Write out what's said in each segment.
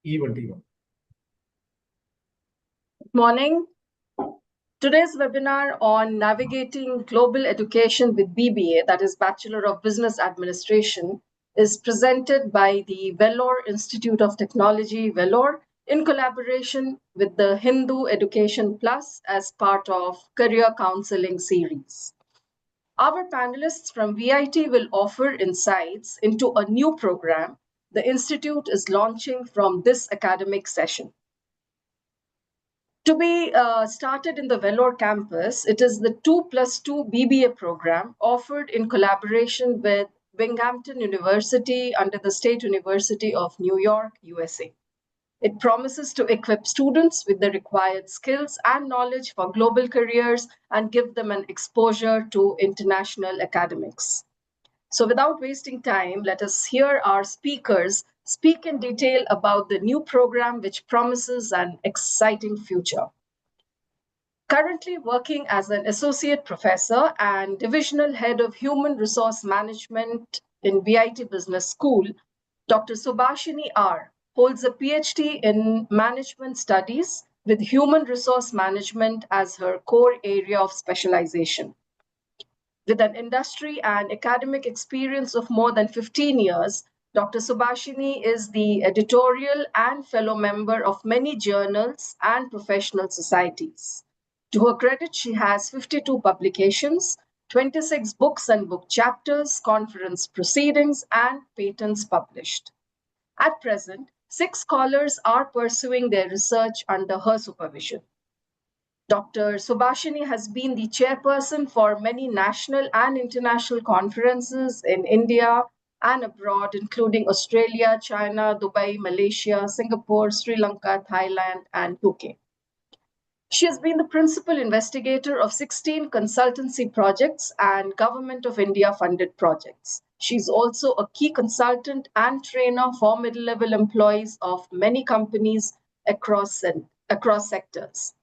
Even. Good morning. Today's webinar on navigating global education with BBA, that is Bachelor of Business Administration, is presented by the Vellore Institute of Technology, Vellore, in collaboration with the Hindu Education Plus as part of Career Counseling series. Our panelists from VIT will offer insights into a new program the Institute is launching from this academic session. To be started in the Vellore campus, it is the 2+2 BBA program offered in collaboration with Binghamton University under the State University of New York, USA. It promises to equip students with the required skills and knowledge for global careers and give them an exposure to international academics. So without wasting time, let us hear our speakers speak in detail about the new program which promises an exciting future. Currently working as an associate professor and divisional head of human resource management in VIT Business School, Dr. Subhashini R. holds a PhD in management studies with human resource management as her core area of specialization. With an industry and academic experience of more than 15 years, Dr. Subhashini is the editorial and fellow member of many journals and professional societies. To her credit, she has 52 publications, 26 books and book chapters, conference proceedings, and patents published. At present, 6 scholars are pursuing their research under her supervision. Dr. Subhashini has been the chairperson for many national and international conferences in India and abroad, including Australia, China, Dubai, Malaysia, Singapore, Sri Lanka, Thailand, and UK. She has been the principal investigator of 16 consultancy projects and Government of India funded projects. She's also a key consultant and trainer for middle-level employees of many companies across sectors.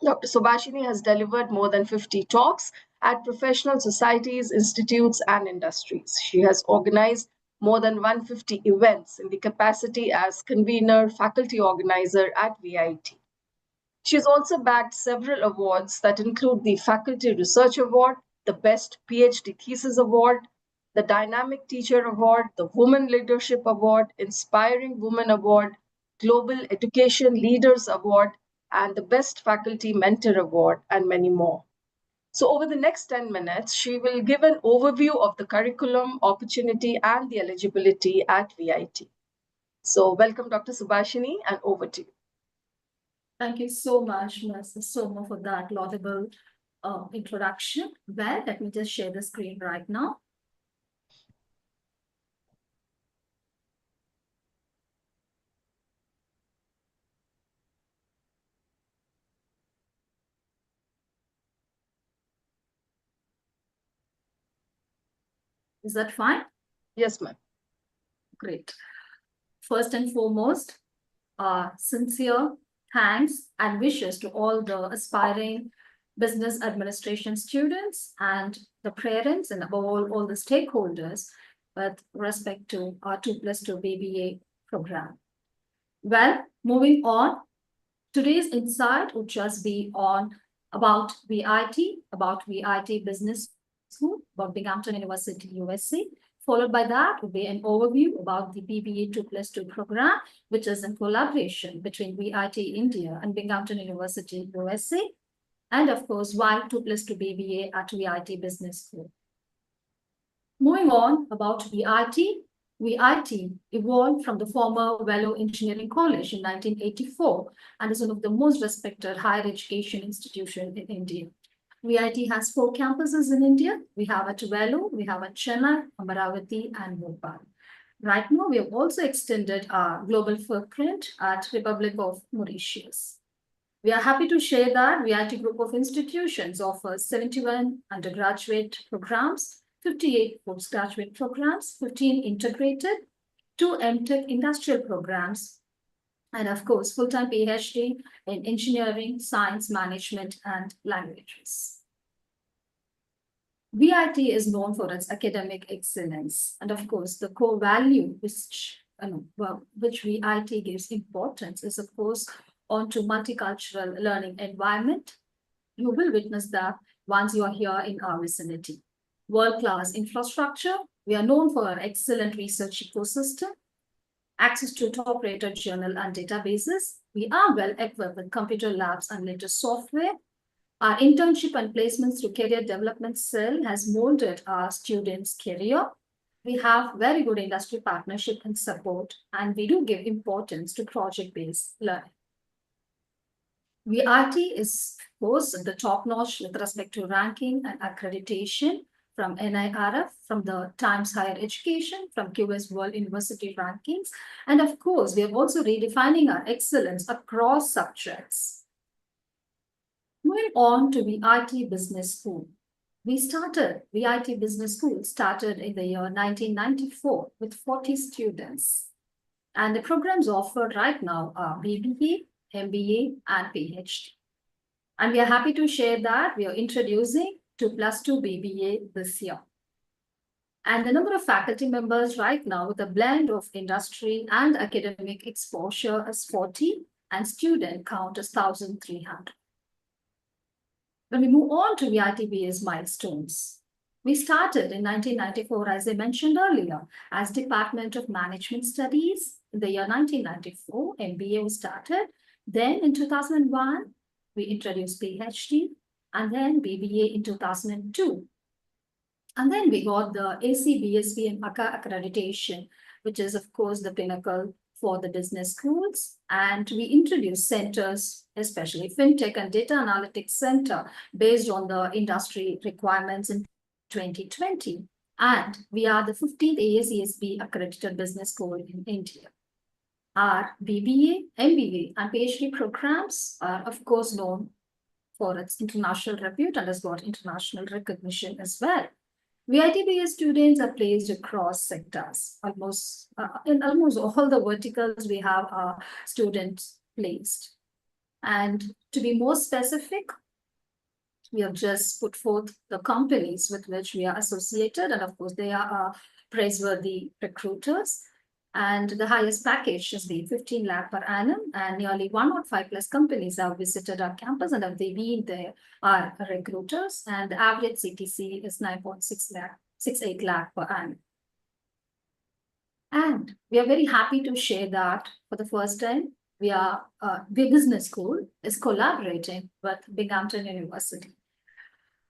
Dr. Subhashini has delivered more than 50 talks at professional societies, institutes, and industries. She has organized more than 150 events in the capacity as convener, faculty organizer at VIT. She has also bagged several awards that include the Faculty Research Award, the Best PhD Thesis Award, the Dynamic Teacher Award, the Women Leadership Award, Inspiring Women Award, Global Education Leaders Award, and the Best Faculty Mentor Award, and many more. So over the next 10 minutes, she will give an overview of the curriculum, opportunity, and the eligibility at VIT. So welcome, Dr. Subhashini, and over to you. Thank you so much, Ms. Soma, for that laudable introduction. Well, let me just share the screen right now. Is that fine? Yes, ma'am. Great. First and foremost, sincere thanks and wishes to all the aspiring business administration students and the parents and above all the stakeholders with respect to our 2+2 BBA program. Well, moving on, today's insight would just be on about VIT Business School, about Binghamton University, USA. Followed by that would be an overview about the BBA 2+2 program, which is in collaboration between VIT India and Binghamton University, USA. And of course, why 2+2 BBA at VIT Business School. Moving on about VIT. VIT evolved from the former Vellore Engineering College in 1984 and is one of the most respected higher education institutions in India. VIT has 4 campuses in India. We have at Vellore, we have at Chennai, Amaravati, and Bhopal. Right now, we have also extended our global footprint at Republic of Mauritius. We are happy to share that VIT Group of Institutions offers 71 undergraduate programs, 58 postgraduate programs, 15 integrated, 2 MTech industrial programs, and of course, full-time PhD in engineering, science, management, and languages. VIT is known for its academic excellence, and of course, the core value which which VIT gives importance is, of course, onto multicultural learning environment. You will witness that once you are here in our vicinity. World-class infrastructure. We are known for our excellent research ecosystem, access to top-rated journal and databases. We are well equipped with computer labs and latest software. Our internship and placements through career development cell has molded our students' career. We have very good industry partnership and support, and we do give importance to project-based learning. VIT is, of course, the top-notch with respect to ranking and accreditation from NIRF, from the Times Higher Education, from QS World University Rankings. And of course, we are also redefining our excellence across subjects. Moving on to VIT Business School. VIT Business School started in the year 1994 with 40 students. And the programs offered right now are BBA, MBA, and PhD. And we are happy to share that we are introducing 2+2 BBA this year. And the number of faculty members right now with a blend of industry and academic exposure is 40, and student count is 1,300. When we move on to VITBA's milestones, we started in 1994, as I mentioned earlier, as Department of Management Studies. In the year 1994, MBA was started. Then in 2001, we introduced PhD, and then BBA in 2002. And then we got the AC, BSB, and ACA accreditation, which is, of course, the pinnacle for the business schools. And we introduced centers, especially FinTech and Data Analytics Center, based on the industry requirements in 2020. And we are the 15th AACSB accredited business school in India. Our BBA, MBA, and PhD programs are, of course, known for its international repute and has got international recognition as well. VITBA students are placed across sectors. In almost all the verticals, we have our students placed. And to be more specific, we have just put forth the companies with which we are associated, and of course, they are praiseworthy recruiters. And the highest package has been 15 lakh per annum, and nearly 105 plus companies have visited our campus, and have they been there are recruiters, and the average CTC is 9.68 lakh per annum. And we are very happy to share that for the first time, the business school is collaborating with Binghamton University.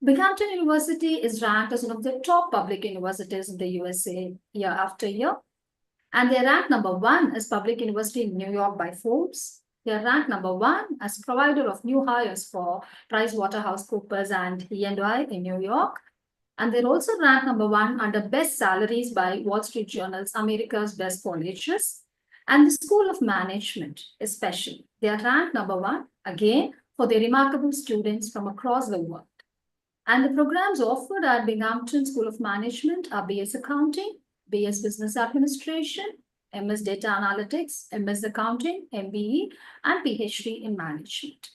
Binghamton University is ranked as one of the top public universities in the USA year after year. And they're ranked number 1 as public university in New York by Forbes. They're ranked number 1 as provider of new hires for PricewaterhouseCoopers and E&Y in New York. And they're also ranked number 1 under best salaries by Wall Street Journal's America's Best Colleges. And the School of Management, especially, they are ranked number 1, again, for their remarkable students from across the world. And the programs offered at Binghamton School of Management are BS Accounting, BS Business Administration, MS Data Analytics, MS Accounting, MBE, and PhD in Management.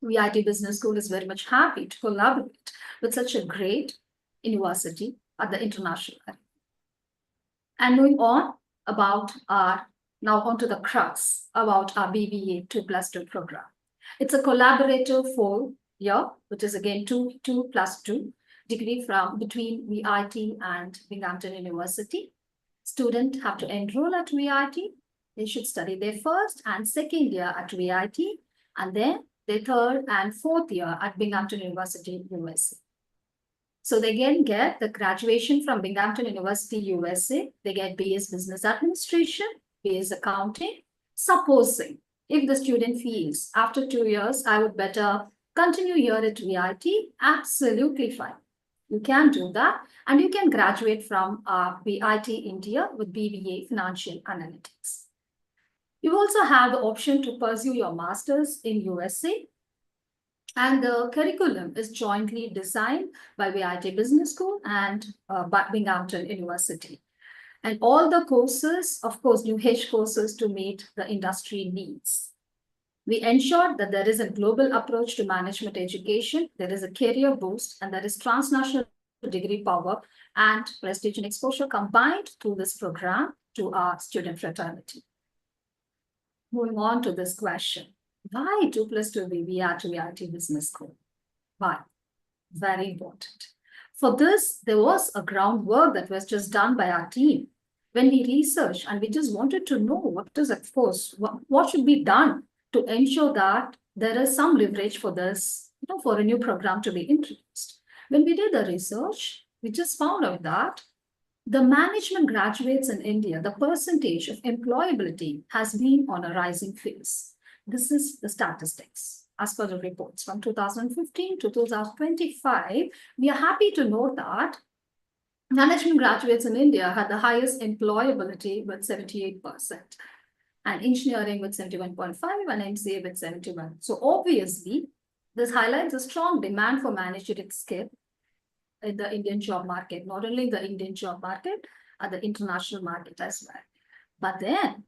VIT Business School is very much happy to collaborate with such a great university at the international level. And moving on now onto the crux about our BBA 2+2 program. It's a collaborative 4-year, which is again 2+2 degree between VIT and Binghamton University. Students have to enroll at VIT. They should study their first and second year at VIT, and then their third and fourth year at Binghamton University, USA. So they again get the graduation from Binghamton University, USA. They get BS Business Administration, BS Accounting. Supposing if the student feels after 2 years, I would better continue here at VIT, absolutely fine. You can do that, and you can graduate from VIT India with BBA Financial Analytics. You also have the option to pursue your master's in USA, and the curriculum is jointly designed by VIT Business School and by Binghamton University. And all the courses, of course, new H courses to meet the industry needs. We ensured that there is a global approach to management education, there is a career boost, and there is transnational degree power and prestige and exposure combined through this program. to our student fraternity. Moving on to this question, why 2+2 BBA at VIT Business School? Why? Very important. For this, there was a groundwork that was just done by our team. When we researched and we just wanted to know what is, of course, what should be done to ensure that there is some leverage for this, for a new program to be introduced. When we did the research, we just found out that the management graduates in India, the percentage of employability has been on a rising phase. This is the statistics. As per the reports from 2015 to 2025, we are happy to note that management graduates in India had the highest employability with 78%, and engineering with 71.5%, and MCA with 71%. So obviously, this highlights a strong demand for managerial skill in the Indian job market, not only the Indian job market, at the international market as well. But then,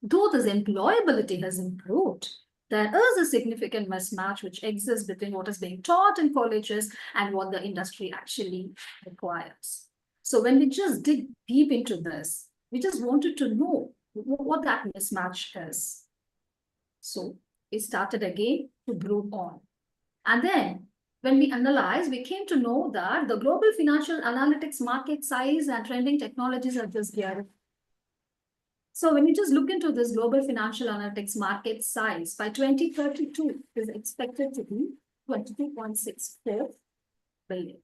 though this employability has improved, there is a significant mismatch which exists between what is being taught in colleges and what the industry actually requires. So when we just dig deep into this, we just wanted to know what that mismatch is. So we started again to brew on. And then when we analyzed, we came to know that the global financial analytics market size and trending technologies are just here. So when you just look into this global financial analytics market size, by 2032, it is expected to be 22.64 billion.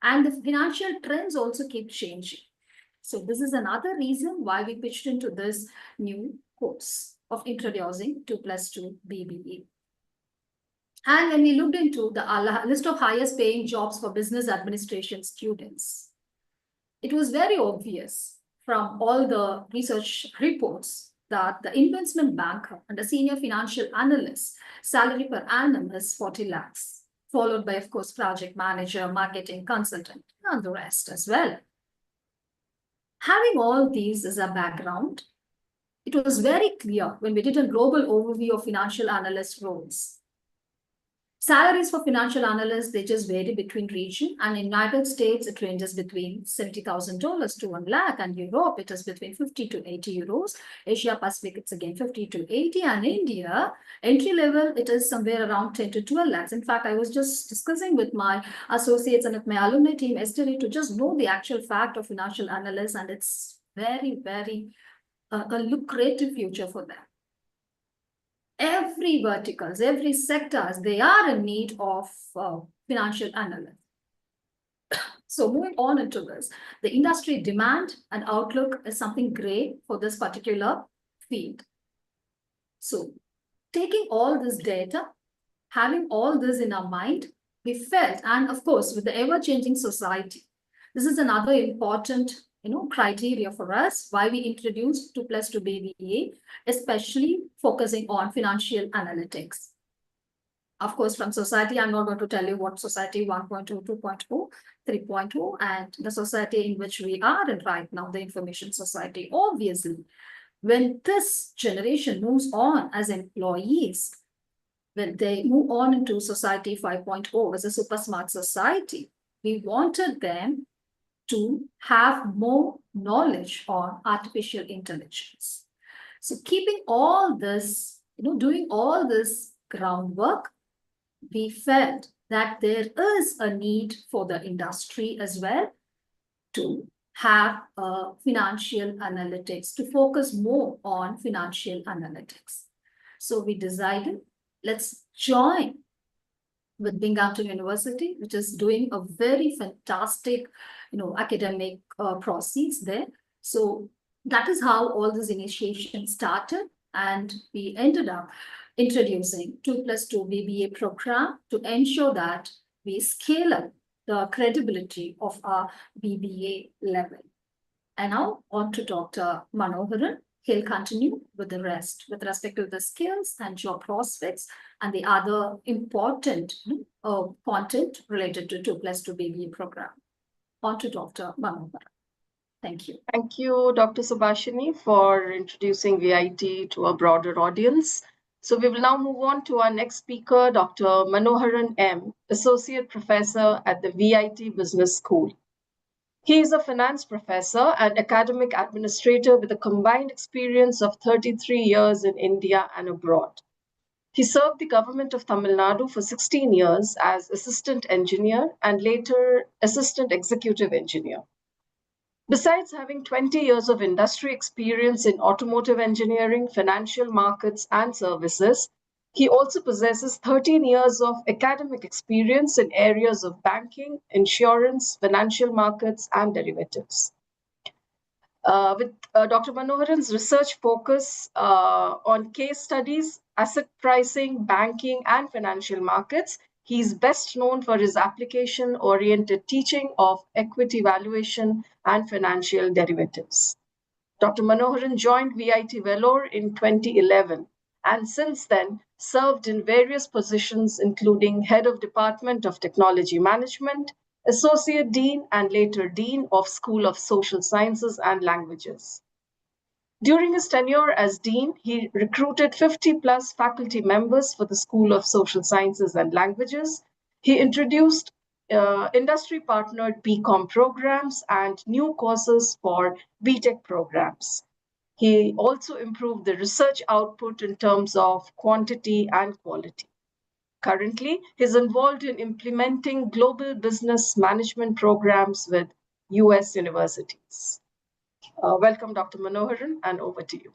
And the financial trends also keep changing. So this is another reason why we pitched into this new course of introducing 2+2 BBA. And when we looked into the list of highest paying jobs for business administration students, it was very obvious from all the research reports that the investment banker and the senior financial analyst salary per annum is 40 lakhs, followed by, of course, project manager, marketing consultant, and the rest as well. Having all these as a background, it was very clear when we did a global overview of financial analyst roles. Salaries for financial analysts, they just vary between region, and in United States, it ranges between $70,000 to 1 lakh, and Europe, it is between 50 to 80 euros. Asia Pacific, it's again 50 to 80, and India, entry level, it is somewhere around 10 to 12 lakhs. In fact, I was just discussing with my associates and with my alumni team yesterday to just know the actual fact of financial analysts, and it's very, very a lucrative future for them. Every verticals, every sectors, they are in need of financial analysts. So moving on into this, the industry demand and outlook is something great for this particular field. So taking all this data, having all this in our mind, we felt, and of course, with the ever-changing society, this is another important criteria for us, why we introduced 2+2 BBA, especially focusing on financial analytics. Of course, from society, I'm not going to tell you what society 1.0, 2.0, 3.0, and the society in which we are in right now, the information society. Obviously, when this generation moves on as employees, when they move on into society 5.0 as a super smart society, we wanted them to have more knowledge on artificial intelligence. So keeping all this, doing all this groundwork, we felt that there is a need for the industry as well to have financial analytics, to focus more on financial analytics. So we decided, let's join with Binghamton University, which is doing a very fantastic, academic process there. So that is how all this initiation started, and we ended up introducing 2+2 BBA program to ensure that we scale up the credibility of our BBA level. And now on to Dr. Manoharan. He'll continue with the rest with respect to the skills and job prospects and the other important content related to 2+2 BBA program. On to Dr. Manoharan. Thank you. Thank you, Dr. Subhashini, for introducing VIT to a broader audience. So we will now move on to our next speaker, Dr. Manoharan M., Associate Professor at the VIT Business School. He is a finance professor and academic administrator with a combined experience of 33 years in India and abroad. He served the government of Tamil Nadu for 16 years as assistant engineer and later assistant executive engineer. Besides having 20 years of industry experience in automotive engineering, financial markets, and services, he also possesses 13 years of academic experience in areas of banking, insurance, financial markets, and derivatives. With Dr. Manoharan's research focus on case studies, asset pricing, banking, and financial markets, he is best known for his application oriented teaching of equity valuation and financial derivatives. Dr. Manoharan joined VIT Vellore in 2011 and since then served in various positions, including Head of Department of Technology Management, Associate Dean, and later Dean of School of Social Sciences and Languages. During his tenure as Dean, he recruited 50 plus faculty members for the School of Social Sciences and Languages. He introduced industry partnered BCom programs and new courses for BTech programs. He also improved the research output in terms of quantity and quality. Currently, he's involved in implementing global business management programs with US universities. Welcome, Dr. Manoharan, and over to you.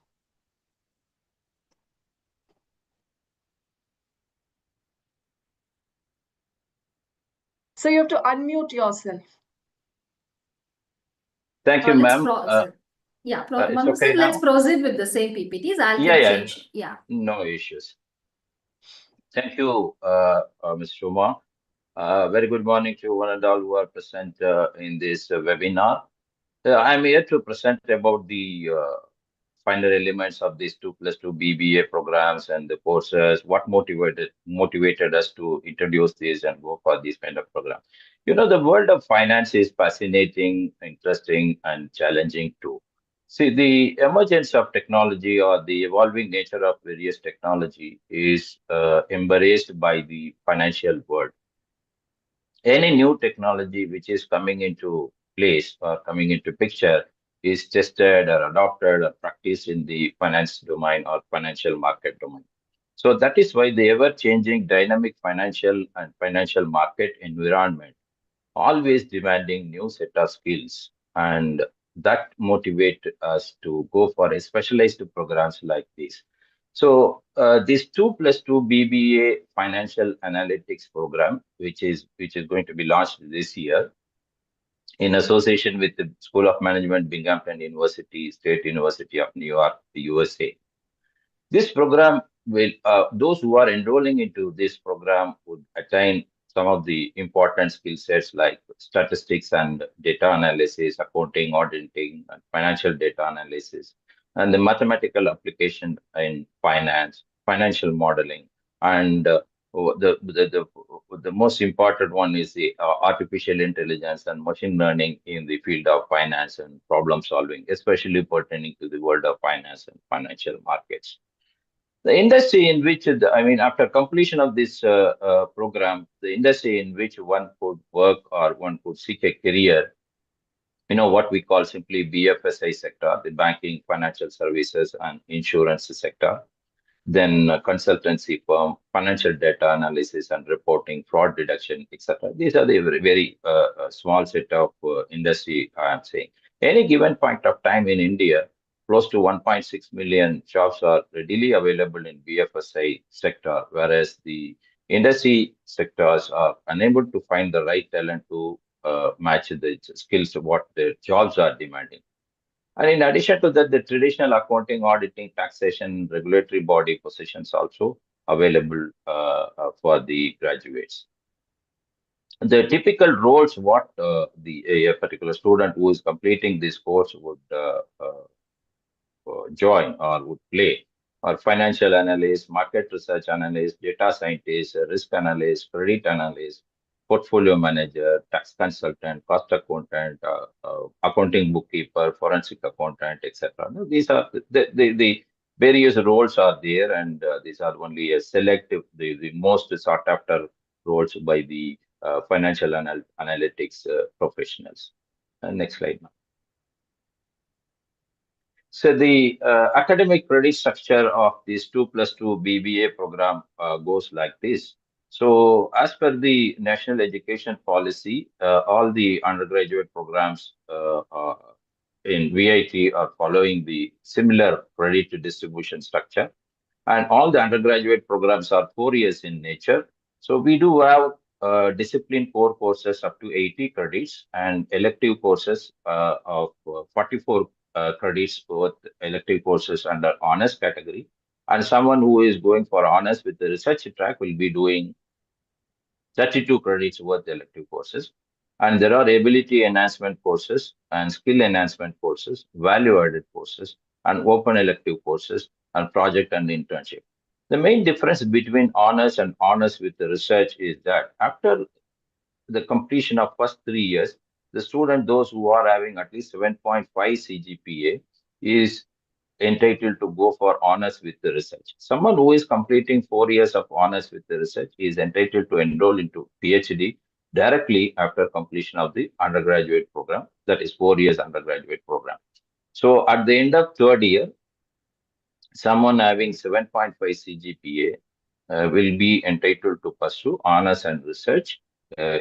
So you have to unmute yourself. Thank you, ma'am. Okay, let's proceed with the same PPTs. I'll change. Yeah. No issues. Thank you, Ms. Shoma. Very good morning to one and all who are present in this webinar. I'm here to present about the final elements of these 2+2 BBA programs and the courses, what motivated us to introduce this and go for this kind of program. You know, the world of finance is fascinating, interesting, and challenging too. See, the emergence of technology or the evolving nature of various technology is embraced by the financial world. Any new technology which is coming into place or coming into picture is tested or adopted or practiced in the finance domain or financial market domain. So that is why the ever-changing dynamic financial and financial market environment always demanding new set of skills, and that motivate us to go for a specialized programs like this. So this 2+2 BBA financial analytics program, which is going to be launched this year in association with the School of Management, Binghamton University, State University of New York, the USA. This program will, those who are enrolling into this program would attain some of the important skill sets like statistics and data analysis, accounting, auditing, and financial data analysis, and the mathematical application in finance, financial modeling, and the most important one is the artificial intelligence and machine learning in the field of finance and problem solving, especially pertaining to the world of finance and financial markets. The industry in which, after completion of this program, the industry in which one could work or one could seek a career, you know, what we call simply BFSI sector, the banking, financial services, and insurance sector. Then consultancy firm, financial data analysis and reporting, fraud detection, etc. These are the very small set of industry, I'm saying. Any given point of time in India, close to 1.6 million jobs are readily available in BFSI sector, whereas the industry sectors are unable to find the right talent to match the skills of what the jobs are demanding. And in addition to that, the traditional accounting, auditing, taxation, regulatory body positions also available for the graduates. The typical roles what a particular student who is completing this course would join or would play are financial analyst, market research analyst, data scientist, risk analyst, credit analyst, portfolio manager, tax consultant, cost accountant, accounting bookkeeper, forensic accountant, etc. These are the various roles are there, and these are only a selective, the most sought after roles by the financial analytics professionals. Next slide. So the academic credit structure of this 2+2 BBA program goes like this. So as per the National Education Policy, all the undergraduate programs in VIT are following the similar credit distribution structure. And all the undergraduate programs are 4 years in nature. So we do have discipline core courses up to 80 credits and elective courses of 44 credits, both elective courses under honors category. And someone who is going for honors with the research track will be doing 32 credits worth elective courses. And there are ability enhancement courses and skill enhancement courses, value added courses, and open elective courses, and project and internship. The main difference between honors and honors with the research is that after the completion of first 3 years, the student, those who are having at least 7.5 CGPA, is entitled to go for honors with the research. Someone who is completing 4 years of honors with the research is entitled to enroll into PhD directly after completion of the undergraduate program, that is 4 years undergraduate program. So at the end of third year, someone having 7.5 CGPA will be entitled to pursue honors and research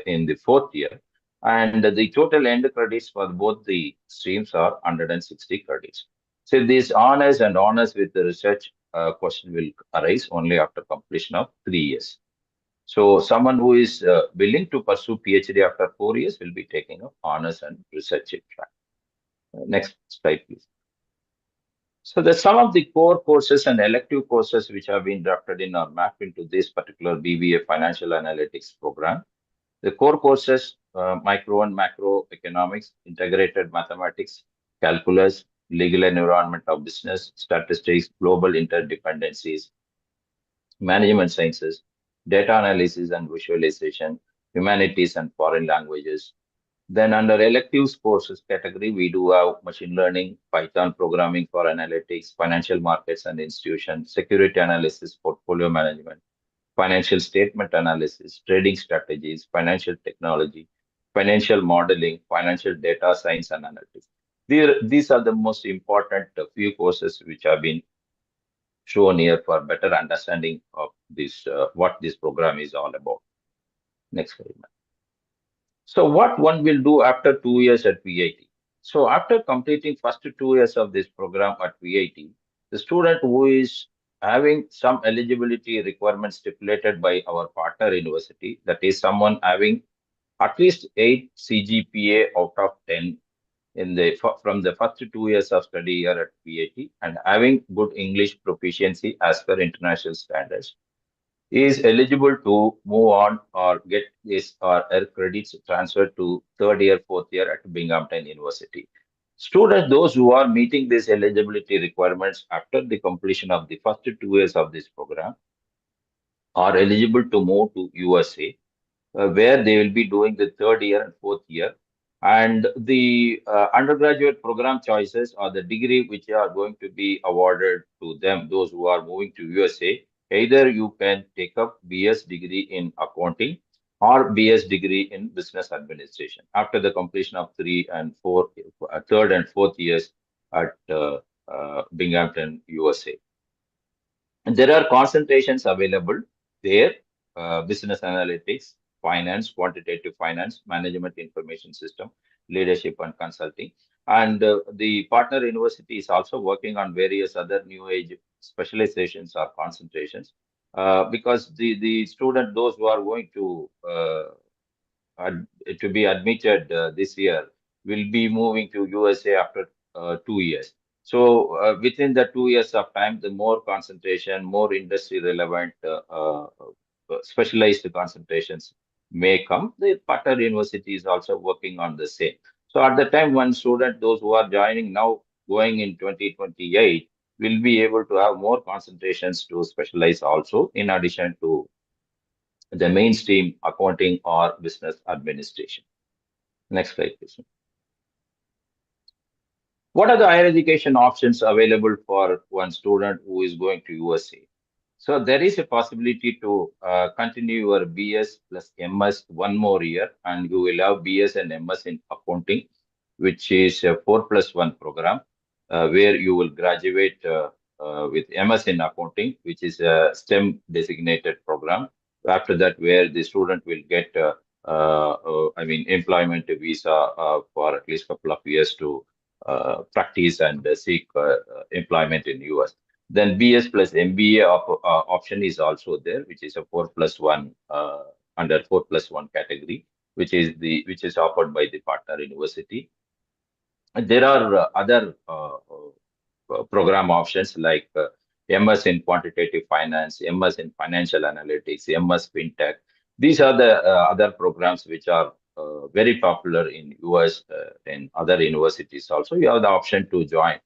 in the fourth year. And the total end credits for both the streams are 160 credits. So these honors and honors with the research question will arise only after completion of 3 years. So someone who is willing to pursue PhD after 4 years will be taking up honors and research track. Next slide, please. So the some of the core courses and elective courses which have been drafted in or mapped into this particular BBA financial analytics program. The core courses, micro and macro economics, integrated mathematics, calculus, legal and environment of business, statistics, global interdependencies, management sciences, data analysis and visualization, humanities and foreign languages. Then under electives courses category, we do have machine learning, Python programming for analytics, financial markets and institutions, security analysis, portfolio management, financial statement analysis, trading strategies, financial technology, financial modeling, financial data science and analytics. These are the most important few courses which have been shown here for better understanding of this, what this program is all about. Next slide. So what one will do after 2 years at VIT? So after completing first 2 years of this program at VIT, the student who is having some eligibility requirements stipulated by our partner university, that is someone having at least 8 CGPA out of 10 in the from the first 2 years of study here at VIT and having good English proficiency as per international standards is eligible to move on or get his or her credits transferred to third year, fourth year at Binghamton University. Students, those who are meeting these eligibility requirements after the completion of the first 2 years of this program are eligible to move to USA, where they will be doing the third year and fourth year. And the undergraduate program choices or the degree which are going to be awarded to them, those who are moving to USA, either you can take up BS degree in accounting or BS degree in business administration after the completion of third and fourth years at Binghamton, USA. And there are concentrations available there, business analytics, finance, quantitative finance, management information system, leadership and consulting. And the partner university is also working on various other new age specializations or concentrations because the student, those who are going to be admitted this year will be moving to USA after 2 years. So within the 2 years of time, the more concentration, more industry relevant, specialized concentrations may come. The partner university is also working on the same. So at the time, one student, those who are joining now, going in 2028, will be able to have more concentrations to specialize also, in addition to the mainstream accounting or business administration. Next slide, please. What are the higher education options available for one student who is going to USA? So there is a possibility to continue your BS plus MS one more year, and you will have BS and MS in accounting. which is a 4+1 program, where you will graduate with MS in accounting, which is a STEM designated program. After that, where the student will get, employment visa for at least a couple of years to practice and seek employment in US. Then BS plus MBA option is also there, which is a 4+1 under 4+1 category, which is offered by the partner university. There are other program options like MS in quantitative finance, MS in financial analytics, MS fintech. These are the other programs which are very popular in US and other universities. Also, you have the option to join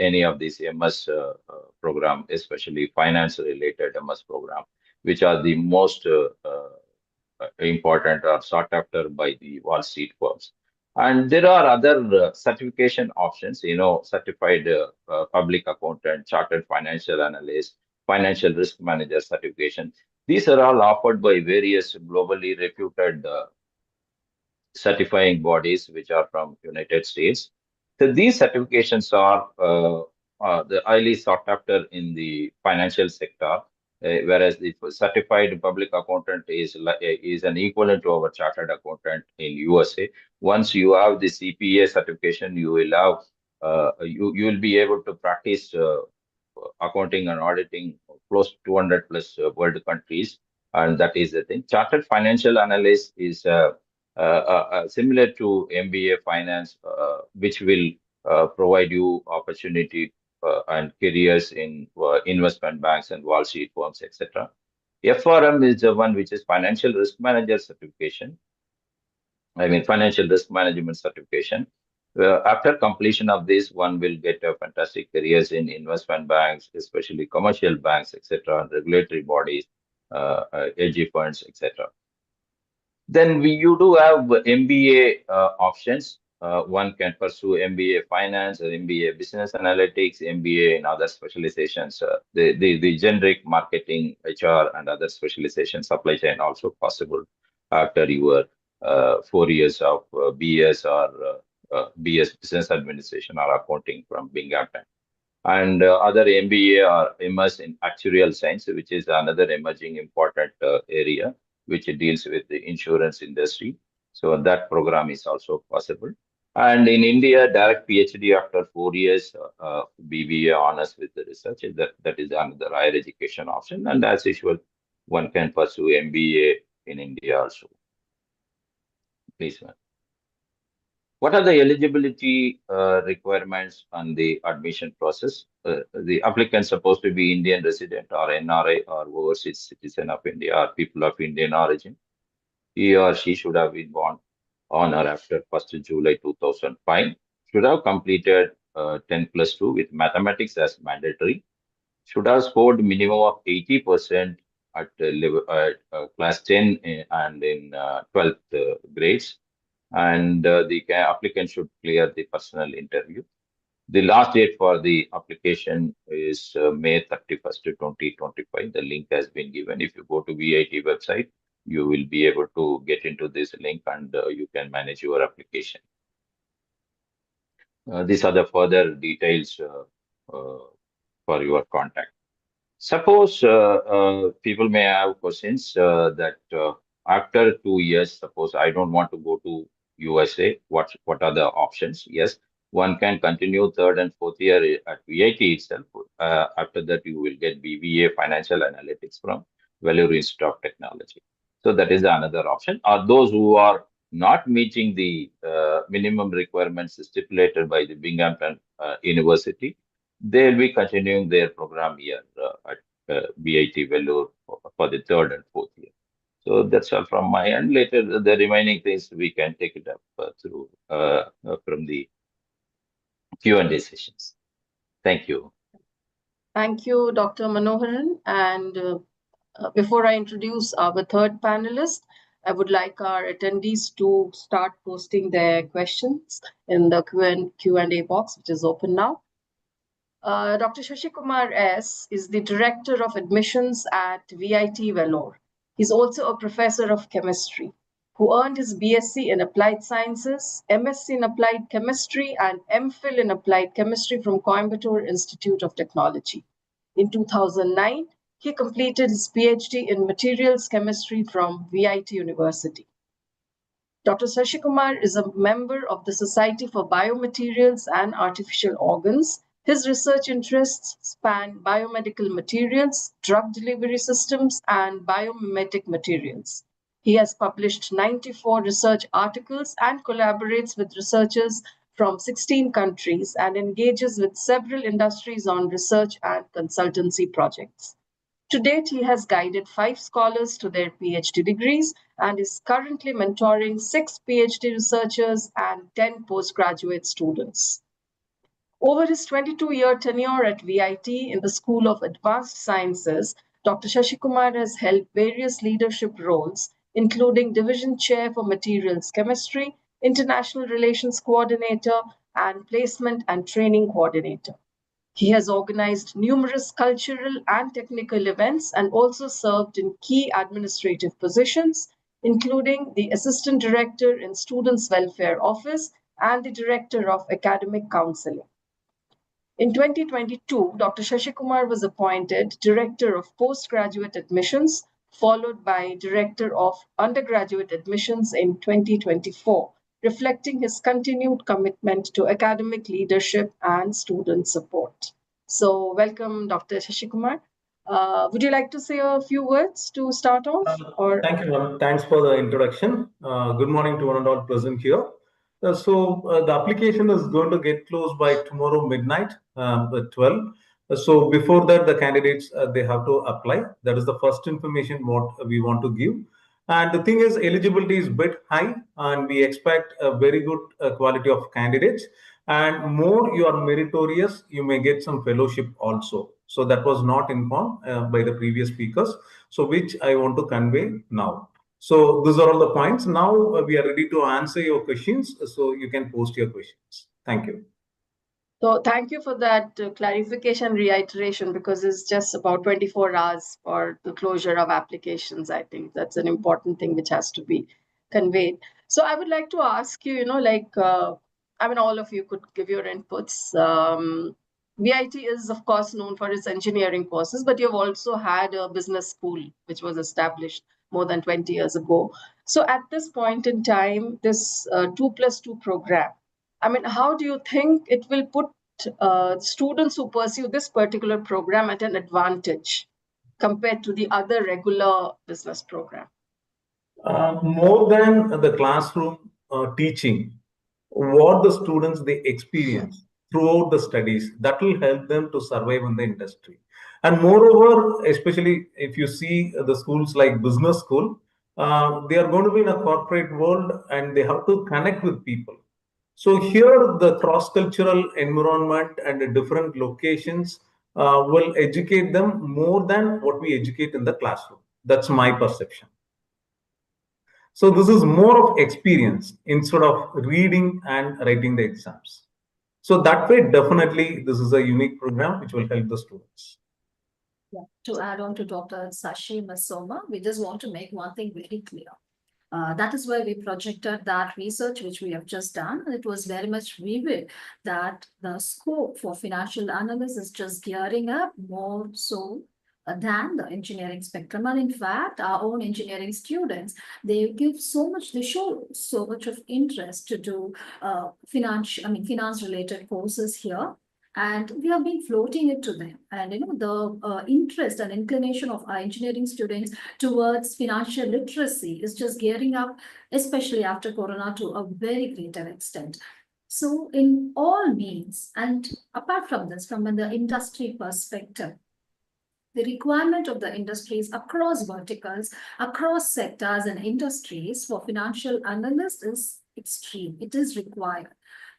any of these MS program, especially finance related MS program, which are the most important or sought after by the Wall Street firms. And there are other certification options, certified public accountant, chartered financial analyst, financial risk manager certification. These are all offered by various globally reputed certifying bodies which are from United States. So these certifications are the highly sought after in the financial sector, whereas the certified public accountant is an equivalent to our chartered accountant in USA. Once you have the CPA certification, you will have you will be able to practice accounting and auditing close to 200 plus world countries, and that is the thing. Chartered financial analyst is similar to MBA finance, which will provide you opportunity and careers in investment banks and Wall Street firms, etc. FRM is the one which is financial risk manager certification. Financial risk management certification. After completion of this, one will get a fantastic careers in investment banks, especially commercial banks, etc., and regulatory bodies, AG funds, etc. Then you do have MBA options. One can pursue MBA finance or MBA business analytics, MBA in other specializations. The generic marketing, HR, and other specializations, supply chain also possible after your 4 years of BS or BS business administration or accounting from Binghamton, and other MBA or MS in actuarial science, which is another emerging important area which deals with the insurance industry. So that program is also possible. And in India, direct PhD after 4 years, BBA honors with the research. That is another higher education option. And as usual, one can pursue MBA in India also. Please, ma'am. What are the eligibility requirements on the admission process? The applicant supposed to be Indian resident or NRI or overseas citizen of India or people of Indian origin. He or she should have been born on or after 1st July 2005. Should have completed 10 plus 2 with mathematics as mandatory. Should have scored minimum of 80% at class 10 and in 12th grades, and the applicant should clear the personal interview. The last date for the application is May 31st, 2025. The link has been given. If you go to VIT website, you will be able to get into this link and you can manage your application. These are the further details for your contact. Suppose people may have questions that after 2 years, suppose I don't want to go to USA, what are the options? Yes, one can continue third and fourth year at VIT itself. After that, you will get BBA Financial Analytics from Vellore Institute of Technology. So that is another option. Or those who are not meeting the minimum requirements stipulated by the Binghamton University, they'll be continuing their program here at BIT Vellore for the third and fourth year. So that's all from my end. Later, the remaining things we can take it up through from the Q&A sessions. Thank you. Thank you, Dr. Manoharan. And before I introduce our third panelist, I would like our attendees to start posting their questions in the Q&A box, which is open now. Dr. Shashikumar S. is the Director of Admissions at VIT Vellore. He's also a professor of chemistry. who earned his BSc in Applied Sciences, MSc in Applied Chemistry, and MPhil in Applied Chemistry from Coimbatore Institute of Technology. In 2009, he completed his PhD in Materials Chemistry from VIT University. Dr. Sashikumar is a member of the Society for Biomaterials and Artificial Organs. His research interests span biomedical materials, drug delivery systems, and biomimetic materials. He has published 94 research articles and collaborates with researchers from 16 countries and engages with several industries on research and consultancy projects. To date, he has guided 5 scholars to their PhD degrees and is currently mentoring 6 PhD researchers and 10 postgraduate students. Over his 22-year tenure at VIT in the School of Advanced Sciences, Dr. Sashikumar has held various leadership roles, including Division Chair for Materials Chemistry, International Relations Coordinator, and Placement and Training Coordinator. He has organized numerous cultural and technical events and also served in key administrative positions, including the Assistant Director in Students' Welfare Office and the Director of Academic Counseling. In 2022, Dr. Sashikumar was appointed Director of Postgraduate Admissions, followed by Director of Undergraduate Admissions in 2024, reflecting his continued commitment to academic leadership and student support. So, welcome, Dr. Sashikumar. Would you like to say a few words to start off? Thank you, ma'am. Thanks for the introduction. Good morning to one and all present here. The application is going to get closed by tomorrow midnight at 12. So before that, the candidates, they have to apply. That is the first information what we want to give. And the thing is, eligibility is a bit high, and we expect a very good quality of candidates. And more you are meritorious, you may get some fellowship also. So that was not informed by the previous speakers. So which I want to convey now. So these are all the points. Now we are ready to answer your questions. So you can post your questions. Thank you. So thank you for that clarification, reiteration, because it's just about 24 hours for the closure of applications. I think that's an important thing which has to be conveyed. So I would like to ask you, all of you could give your inputs. VIT is, of course, known for its engineering courses, but you've also had a business school, which was established more than 20 years ago. So at this point in time, this 2+2 program, how do you think it will put students who pursue this particular program at an advantage compared to the other regular business program? More than the classroom teaching, what the students they experience throughout the studies, that will help them to survive in the industry. And moreover, especially if you see the schools like business school, they are going to be in a corporate world and they have to connect with people. So here the cross-cultural environment and the different locations will educate them more than what we educate in the classroom. That's my perception. So this is more of experience instead of reading and writing the exams. So that way, definitely, this is a unique program which will help the students. Yeah. To add on to Dr. Sashi Masoma, we just want to make one thing very clear. That is why we projected that research which we have just done. It was very much vivid that the scope for financial analysis is just gearing up more so than the engineering spectrum. And in fact, our own engineering students, they show so much of interest to do finance related courses here. And we have been floating it to them. And the interest and inclination of our engineering students towards financial literacy is just gearing up, especially after Corona, to a very greater extent. So in all means, and apart from this, from the industry perspective, the requirement of the industries across verticals, across sectors and industries for financial analysts is extreme. It is required.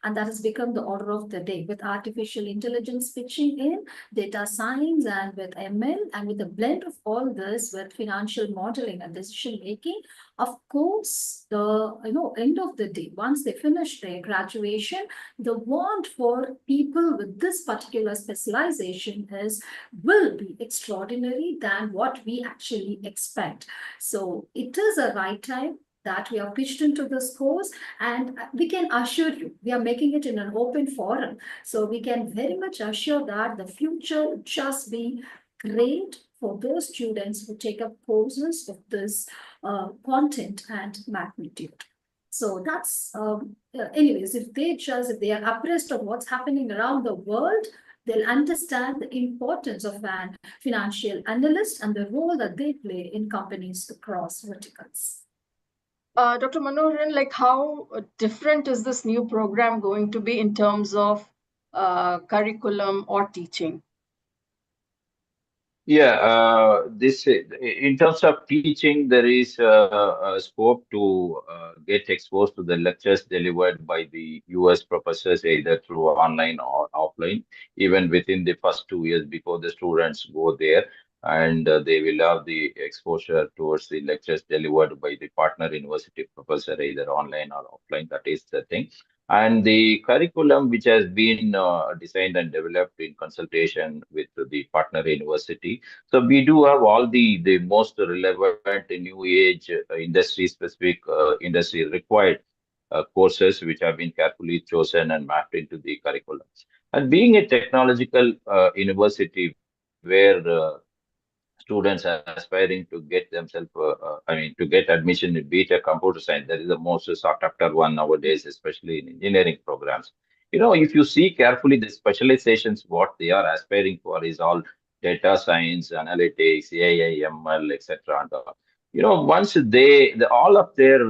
And that has become the order of the day, with artificial intelligence pitching in, data science, and with ML, and with a blend of all this with financial modeling and decision making. Of course, the end of the day, once they finish their graduation, the want for people with this particular specialization will be extraordinary than what we actually expect. So it is a right time that we are pitched into this course, and we can assure you, we are making it in an open forum. So we can very much assure that the future would just be great for those students who take up courses of this content and magnitude. So that's, anyways, if they are abreast of what's happening around the world, they'll understand the importance of an financial analyst and the role that they play in companies across verticals. Dr. Manoharan, like how different is this new program going to be in terms of curriculum or teaching? Yeah, in terms of teaching, there is a scope to get exposed to the lectures delivered by the US professors either through online or offline, even within the first 2 years before the students go there. And they will have the exposure towards the lectures delivered by the partner university professor, either online or offline. That is the thing. And the curriculum, which has been designed and developed in consultation with the partner university. So we do have all the most relevant new age industry specific industry required courses which have been carefully chosen and mapped into the curriculums. And being a technological university where students are aspiring to get themselves, to get admission in BTech computer science, that is the most sought after one nowadays, especially in engineering programs. If you see carefully, the specializations, what they are aspiring for is all data science, analytics, AI, ML, etc. And once all of their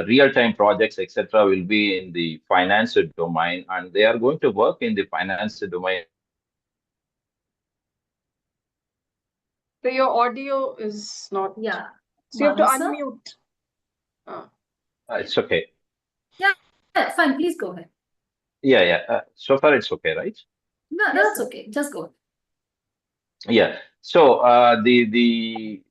real-time projects, etc., will be in the finance domain, and they are going to work in the finance domain So your audio is not. Yeah. So you have to Manasa? unmute. It's okay. Yeah, fine. Please go ahead. Yeah. So far, it's okay, right? No, Yes, that's sir. okay. Just go. Yeah. So the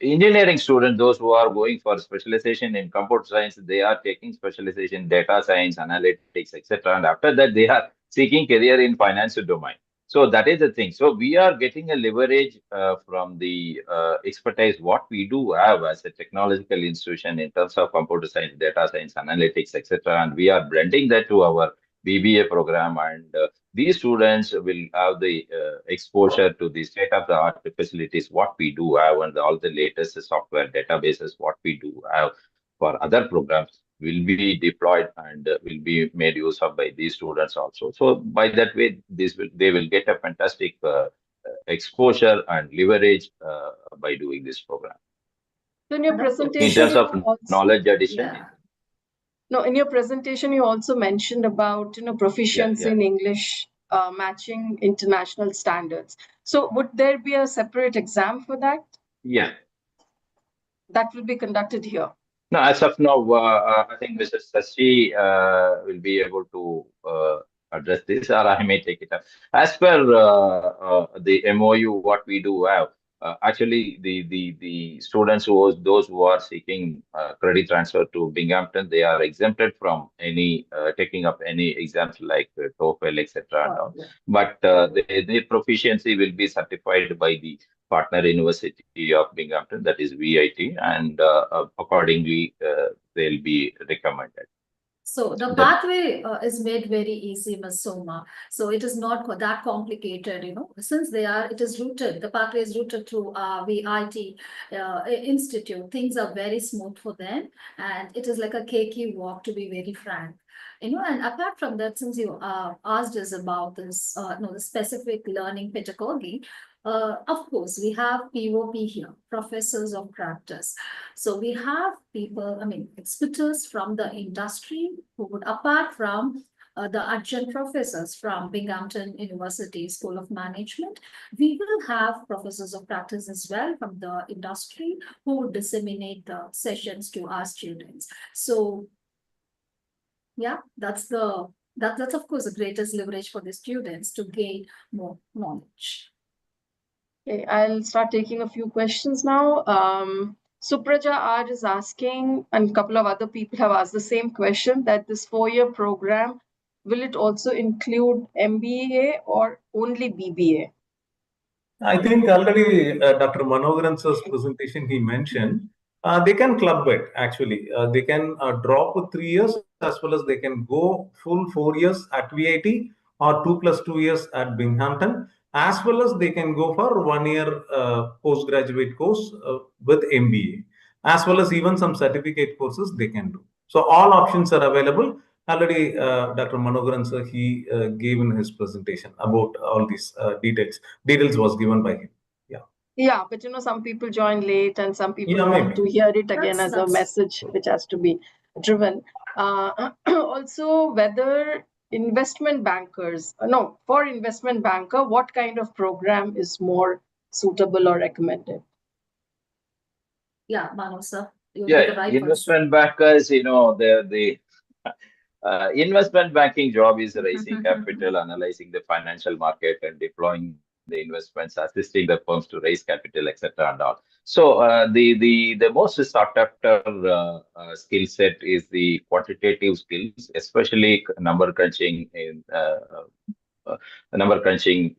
engineering students, those who are going for specialization in computer science, they are taking specialization in data science, analytics, etc. And after that, they are seeking career in financial domain. So that is the thing. So we are getting a leverage from the expertise what we do have as a technological institution in terms of computer science, data science, analytics, etc. And we are blending that to our BBA program, and these students will have the exposure to the state of the art facilities, what we do have, and all the latest software databases, what we do have for other programs will be deployed and will be made use of by these students also. So by that way, they will get a fantastic exposure and leverage by doing this program. So in your And of course- In presentation, terms of you also, knowledge addition, Yeah. no, in your presentation, you also mentioned about proficiency yeah. in English matching international standards. So would there be a separate exam for that? Yeah. That will be conducted here. No, as of now, I think Mrs. Sashi will be able to address this, or I may take it up. As per the MOU, what we do have, actually, the students those who are seeking credit transfer to Binghamton, they are exempted from any taking up any exams like TOEFL, etc. And all. Yeah. But the proficiency will be certified by the partner university of Binghamton, that is VIT, and accordingly they'll be recommended. So the That- pathway is made very easy, Ms. Soma. So it is not that complicated, since it is routed, the pathway is routed through VIT institute. Things are very smooth for them, and it is like a cakey walk, to be very frank. And apart from that, since you asked us about this, the specific learning pedagogy, of course, we have POP here, professors of practice. So we have people, experts from the industry who would, apart from the adjunct professors from Binghamton University School of Management, we will have professors of practice as well from the industry who would disseminate the sessions to our students. So yeah, that's of course the greatest leverage for the students to gain more knowledge. Okay, I'll start taking a few questions now. Supraja R is asking, and a couple of other people have asked the same question, that this 4-year program, will it also include MBA or only BBA? I think already Dr. Manoharan's presentation, he mentioned They can club it actually. They can drop with 3 years as well as they can go full 4 years at VIT or 2 + 2 years at Binghamton, as well as they can go for 1 year postgraduate course with MBA, as well as even some certificate courses they can do. So all options are available. Already, Dr. Manogaran sir, he gave in his presentation about all these details. Details was given by him. Yeah. Yeah, but some people join late and some people Yeah, want maybe. to hear it again as a That's message which has to be driven. Also, whether investment bankers, no, for investment banker, what kind of program is more suitable or recommended? yeah, Manu sir, you'll be Yeah, the right person. investment bankers, the investment banking job is raising capital, analyzing the financial market, and deploying the investments, assisting the firms to raise capital, etc., and all. So the most sought after skill set is the quantitative skills, especially number crunching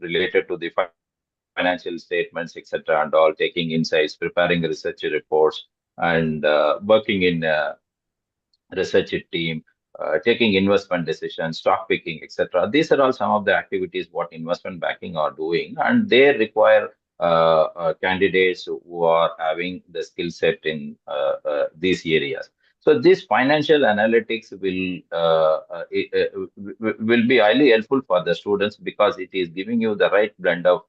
related to the financial statements, etc., and all, taking insights, preparing research reports, and working in research team, taking investment decisions, stock picking, etc. These are all some of the activities what investment banking are doing, and they require candidates who are having the skill set in these areas. So this financial analytics will be highly helpful for the students because it is giving you the right blend of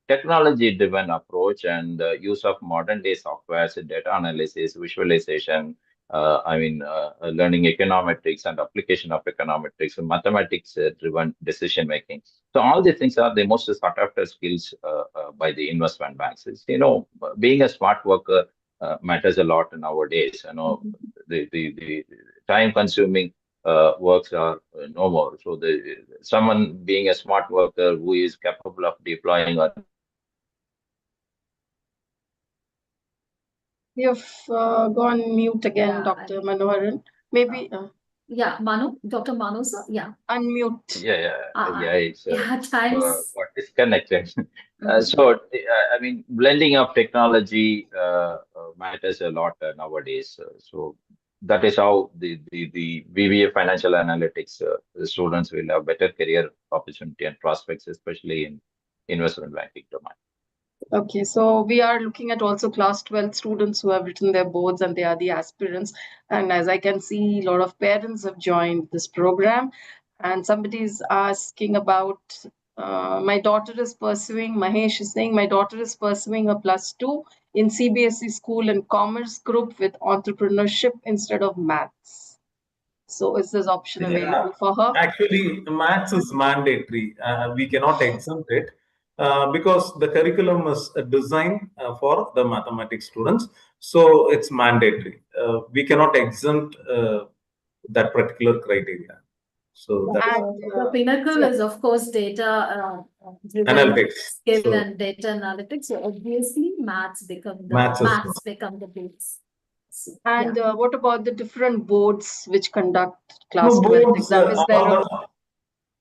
technology-driven approach and use of modern-day softwares, data analysis, visualization, learning econometrics and application of econometrics, and mathematics-driven decision making. So all these things are the most sought after skills by the investment banks. Being a smart worker matters a lot nowadays. The time consuming works are no more. So someone being a smart worker who is capable of deploying or You've gone mute again, Yeah, Dr. Manoharan. Maybe yeah, Manu, Dr. Manu sir, yeah. unmute. it's Yeah, times. got disconnected. Mhm. Blending of technology matters a lot nowadays. So that is how the BBA financial analytics the students will have better career opportunity and prospects, especially in investment banking domain. Okay, so we are looking at also class 12 students who have written their boards and they are the aspirants. And as I can see, a lot of parents have joined this program. And somebody is asking about my daughter is pursuing, Mahesh is saying, my daughter is pursuing a +2 in CBSE school and commerce group with entrepreneurship instead of maths. So is this option Yeah, available for her? actually, maths is mandatory. We cannot exempt it because the curriculum is designed for the mathematics students. So it's mandatory. We cannot exempt that particular criteria. So Yeah, that is And the pinnacle is, of course, data driven analytics. skill So and data analytics. So obviously, maths is maths become the base. So, yeah. And what about the different boards which conduct no class 12 boards. exam? Is there a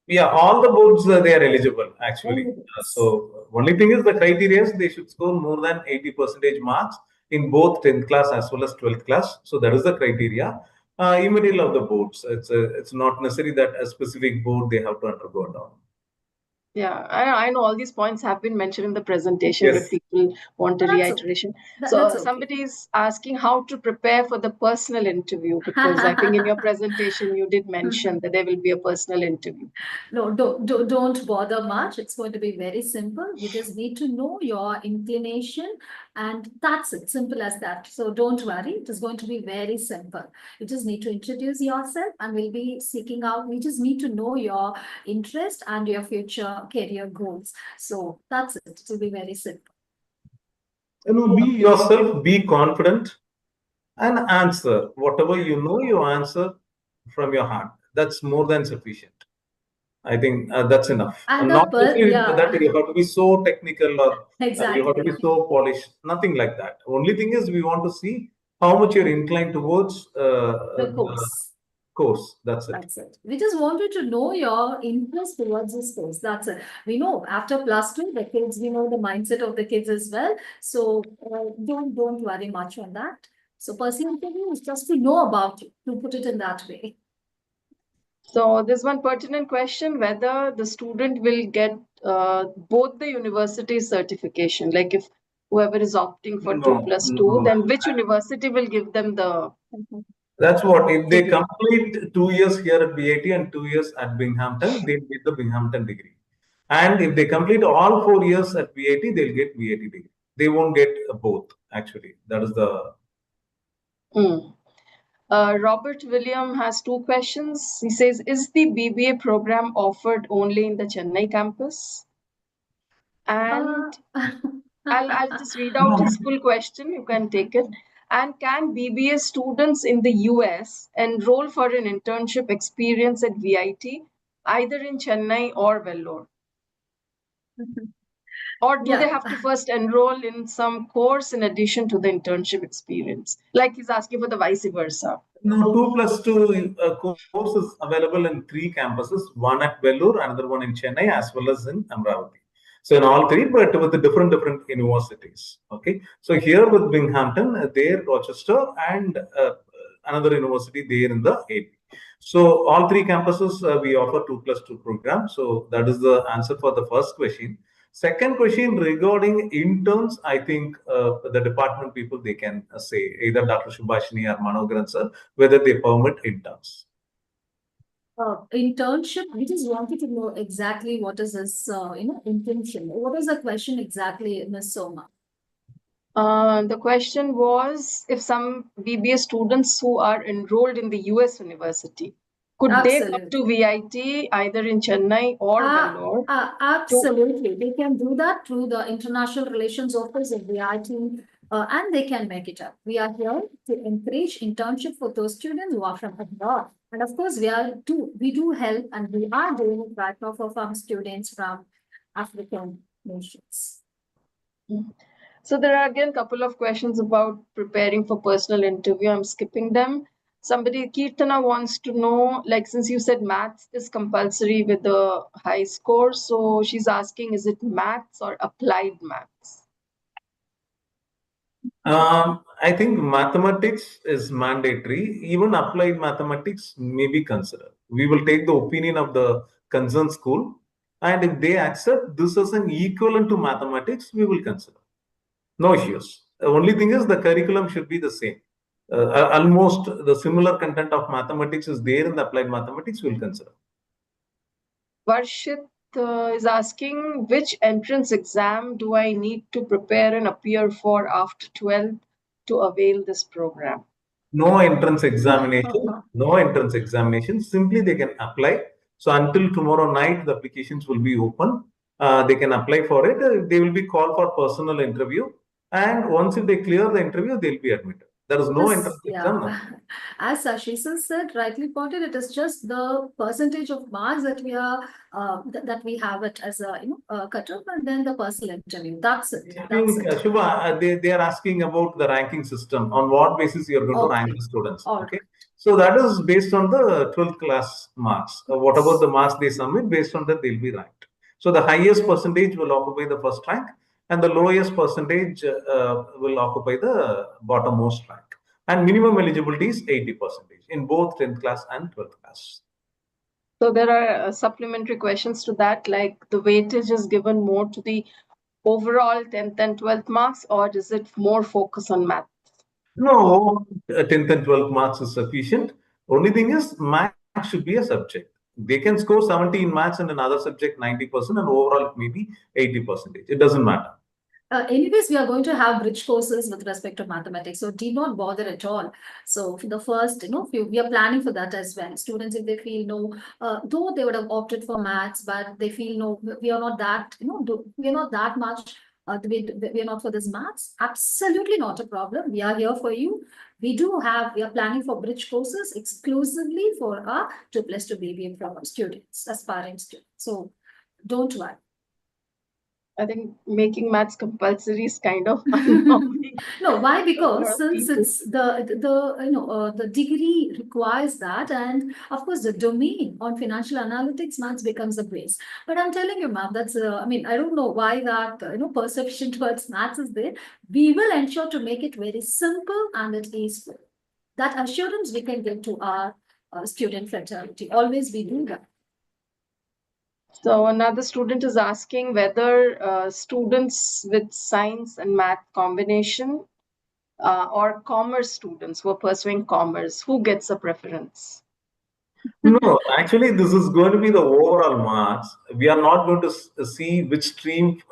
Yeah, all the boards they are eligible actually. Only this. So only thing is the criteria is they should score more than 80% marks in both 10th class as well as 12th class. So that is the criteria. Immediately of the boards, it's not necessary that a specific board they have to undergo down. Yeah, I know all these points have been mentioned in the presentation, but Yes. people want a But that's okay. reiteration. That's So okay. somebody is asking how to prepare for the personal interview, because I think in your presentation you did mention that there will be a personal interview. No, don't bother much. It's going to be very simple. You just need to know your inclination, and that's it. Simple as that. So don't worry. It is going to be very simple. You just need to introduce yourself, and we'll be seeking out. We just need to know your interest and your future career goals. So that's it. It will be very simple. Be yourself, be confident, and answer whatever you know. You answer from your heart. That's more than sufficient. I think that's enough. And And not necessarily that yeah, you have to be so technical or you have to be exactly. so polished. Nothing like that. Only thing is we want to see how much you're inclined towards The the course. course. That's it. That's it. We just wanted to know your interest towards this course. That's it. We know after +2, the kids, we know the mindset of the kids as well. So don't worry much on that. So personal interview is just to know about you, to put it in that way. So there's one pertinent question whether the student will get both the university certification. Like if whoever is opting for 2+2, No. then which university will give them the That's what, if they degree? complete 2 years here at VIT and 2 years at Binghamton, they'll get the Binghamton degree. And if they complete all 4 years at VIT, they'll get VIT degree. They won't get both, actually. That is the. Hmm. Robert William has two questions. He says, is the BBA program offered only in the Chennai campus? And I'll just read out No, his full question. You can take it. And can BBA students in the US enroll for an internship experience at VIT, either in Chennai or Vellore? Or do they Yeah. have to first enroll in some course in addition to the internship experience? Like he's asking for the vice versa. No, 2+2 course is available in 3 campuses, one at Vellore, another one in Chennai, as well as in Amravati. So in all three, but with the different universities. Okay. So here with Binghamton, there Rochester, and another university there in the AP. So all 3 campuses we offer 2+2 program. So that is the answer for the first question. Second question regarding interns, I think the department people, they can say, either Dr. Subhashini or Manogaran sir, whether they permit interns. Internship, I just wanted to know exactly what is this, internship. What is the question exactly, Ms. Soma? The question was if some BBA students who are enrolled in the US university, could they come to Absolutely. VIT either in Chennai or Vellore? Absolutely. They can do that through the International Relations Office of VIT, and they can make it up. We are here to encourage internship for those students who are from abroad. And of course, we do help, and we are doing it right now for some students from African nations. So there are again a couple of questions about preparing for personal interview. I'm skipping them. Somebody, Kirtana, wants to know, like, since you said maths is compulsory with the high score, so she's asking, is it maths or applied maths? I think mathematics is mandatory. Even applied mathematics may be considered. We will take the opinion of the concerned school, and if they accept this as an equivalent to mathematics, we will consider. No issues. The only thing is the curriculum should be the same. Almost the similar content of mathematics is there in the applied mathematics, we'll consider. Varshit is asking, which entrance exam do I need to prepare and appear for after 12th to avail this program? No entrance examination, no entrance examination. Simply they can apply. So until tomorrow night, the applications will be open. They can apply for it. They will be called for personal interview. And once if they clear the interview, they'll be admitted. There is no entrance exam. Yeah. As Ashish said, rightly pointed, it is just the percentage of marks that we are that we have it as a cutoff, and then the personal interview. That's it. I That's think, it. Shubha, they are asking about the ranking system. On what basis you are going to rank the students? All Okay. So that is based on the 12th class marks. Whatever the marks they submit, based on that, they'll be ranked. So the highest percentage will occupy the first rank, and the lowest percentage will occupy the bottommost rank. And minimum eligibility is 80% in both 10th class and 12th class. So there are supplementary questions to that, like the weightage is given more to the overall 10th and 12th marks, or is it more focus on math? No, 10th and 12th marks is sufficient. Only thing is, math should be a subject. They can score 70 in maths and another subject 90%, and overall it may be 80%. It doesn't matter. Anyways, we are going to have bridge courses with respect to mathematics, so do not bother at all. So for the first, we are planning for that as well. Students, if they feel no, though they would have opted for maths, but they feel no, we are not that, we are not that much. We are not for this maths. Absolutely not a problem. We are here for you. We are planning for bridge courses exclusively for our 2+2 BBA program students, aspiring students. So don't worry. I think making maths compulsory is kind of unnerving. No, why? for a lot Because of since people. it's the degree requires that, and of course the domain on financial analytics, maths becomes a base. But I'm telling you, ma'am, that's I mean, I don't know why that perception towards maths is there. We will ensure to make it very simple and it is full. That assurance we can give to our student fraternity. Always we do that. So another student is asking whether students with science and math combination or commerce students who are pursuing commerce, who gets a preference? No, actually, this is going to be the overall marks. We are not going to see which stream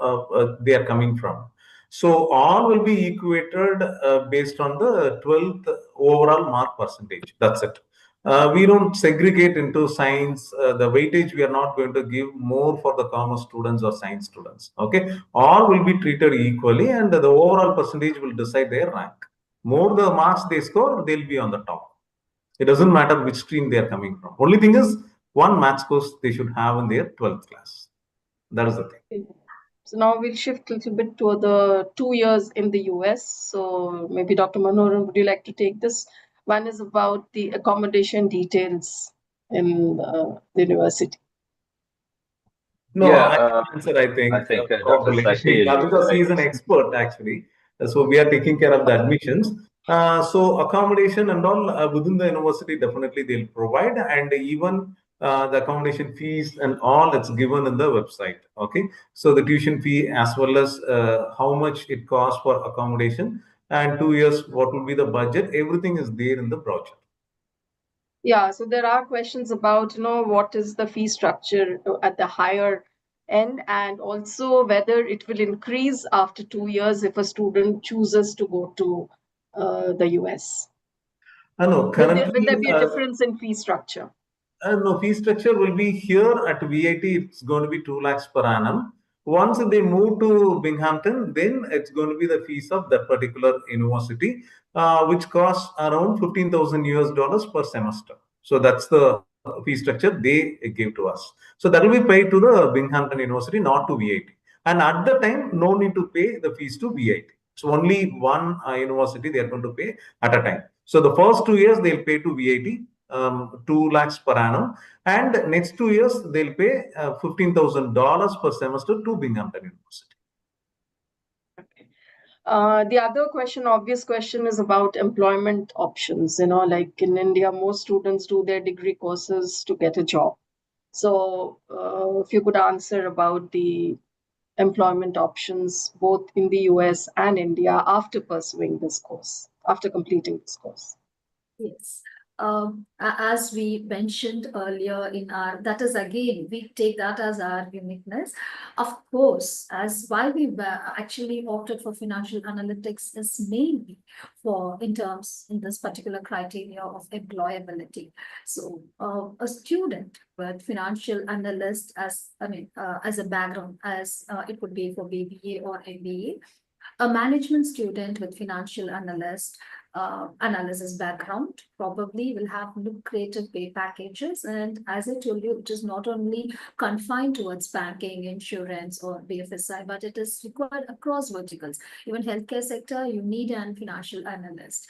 they are coming from. So all will be equated based on the 12th overall mark percentage. That's it. We don't segregate into science. The weightage we are not going to give more for the commerce students or science students. Okay, all will be treated equally, and the overall percentage will decide their rank. More the marks they score, they'll be on the top. It doesn't matter which stream they are coming from. Only thing is one maths course they should have in their 12th class. That is the thing. So now we'll shift a little bit to the 2 years in the US. So maybe Dr. Manoharan, would you like to take this? One is about the accommodation details in the university. No, Yeah, I can answer, I I think, think Dr. probably. Sahil, you would Because he like is to an say. expert, actually. So we are taking care of the admissions. So accommodation and all within the university, definitely they'll provide. And even the accommodation fees and all, it's given in the website. Okay. So the tuition fee as well as how much it costs for accommodation and 2 years, what will be the budget, everything is there in the brochure. Yeah, so there are questions about, what is the fee structure at the higher end, and also whether it will increase after 2 years if a student chooses to go to the US. No, Will there currently, be a difference in fee structure? no, fee structure will be here at VIT, it's going to be 2 lakhs per annum. Once they move to Binghamton, then it's going to be the fees of that particular university, which costs around 15,000 US dollars per semester. So that's the fee structure they give to us. So that will be paid to the Binghamton University, not to VIT. And at the time, no need to pay the fees to VIT. So only one university they are going to pay at a time. So the first 2 years they'll pay to VIT, 2 lakhs per annum, and next 2 years they'll pay $15,000 per semester to Binghamton University. The other question, obvious question, is about employment options. Like in India, most students do their degree courses to get a job. So, if you could answer about the employment options both in the US and India after pursuing this course, after completing this course. Yes. As we mentioned earlier in our, that is again, we take that as our uniqueness. Of course, as why we actually opted for financial analytics is mainly for in terms in this particular criteria of employability. So a student with financial analyst as, as a background, as it would be for BBA or MBA, a management student with financial analysis background probably will have lucrative pay packages. And as I told you, it is not only confined towards banking, insurance, or BFSI, but it is required across verticals. Even healthcare sector, you need an financial analyst.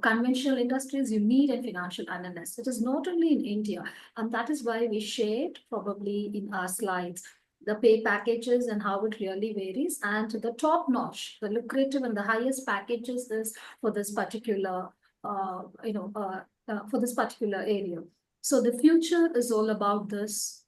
Conventional industries, you need a financial analyst. It is not only in India, and that is why we shared probably in our slides the pay packages and how it really varies. And the top notch, the lucrative and the highest packages is for this particular, for this particular area. So the future is all about this.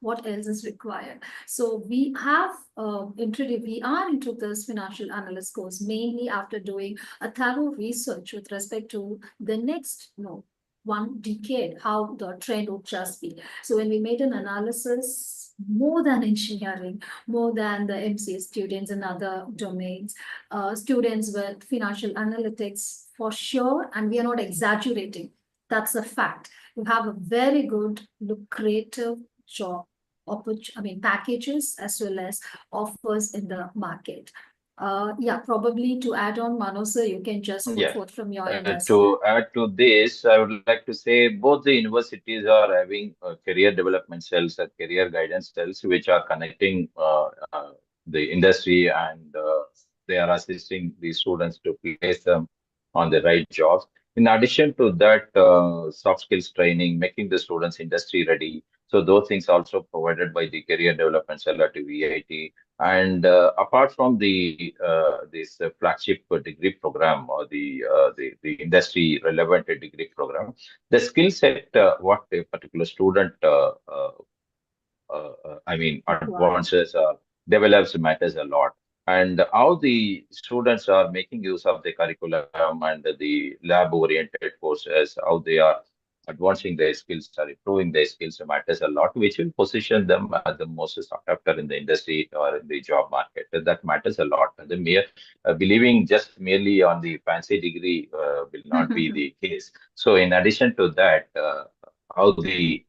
What else is required? So we have we are into this financial analyst course mainly after doing a thorough research with respect to the next, 1 decade, how the trend would just be. So when we made an analysis, more than engineering, more than the MCA students in other domains, students with financial analytics for sure, and we are not exaggerating. That's a fact. You have a very good, lucrative job packages as well as offers in the market. Yeah, probably to add on, Mano, sir, you can just put Yeah. forth from your end as well. To add to this, I would like to say both the universities are having career development cells and career guidance cells, which are connecting the industry, and they are assisting the students to place them on the right jobs. In addition to that, soft skills training, making the students industry ready. So those things also provided by the career development cell at the VIT. And apart from the this flagship degree program, or the industry relevant degree program, the skill set what a particular student I mean, Right. advances or develops matters a lot. And how the students are making use of the curriculum and the lab-oriented courses, how they are advancing their skills or improving their skills matters a lot, which will position them as the most sought after in the industry or in the job market. That matters a lot. The mere believing just merely on the fancy degree will not be the case. So, in addition to that, how the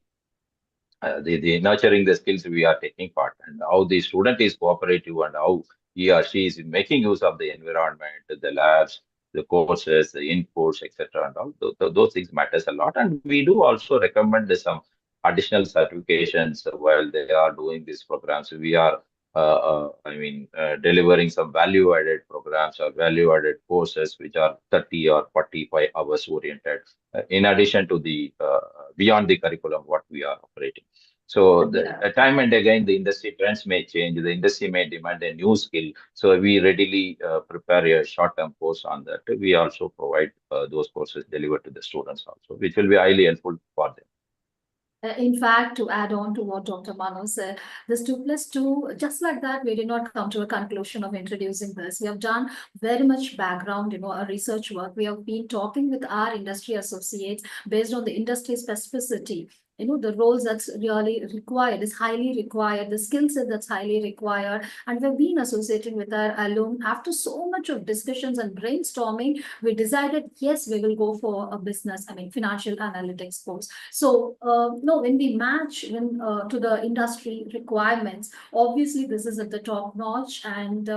nurturing the skills we are taking part, and how the student is cooperative, and how he or she is making use of the environment, the labs, the courses, the inputs, etc. And all those things matters a lot. And we do also recommend some additional certifications while they are doing these programs. We are delivering some value-added programs or value-added courses which are 30 or 45 hours oriented, in addition to the beyond the curriculum what we are operating. So Yeah. time and again, the industry trends may change. The industry may demand a new skill. So we readily prepare a short-term course on that. We also provide those courses delivered to the students also, which will be highly helpful for them. In fact, to add on to what Dr. Mano said, this 2+2, just like that, we did not come to a conclusion of introducing this. We have done very much background, a research work. We have been talking with our industry associates based on the industry specificity. The roles that's really required is highly required, the skill set that's highly required. And we've been associating with our alumni. After so much of discussions and brainstorming, we decided, yes, we will go for a financial analytics course. So, no, when we match to the industry requirements, obviously this is at the top notch. And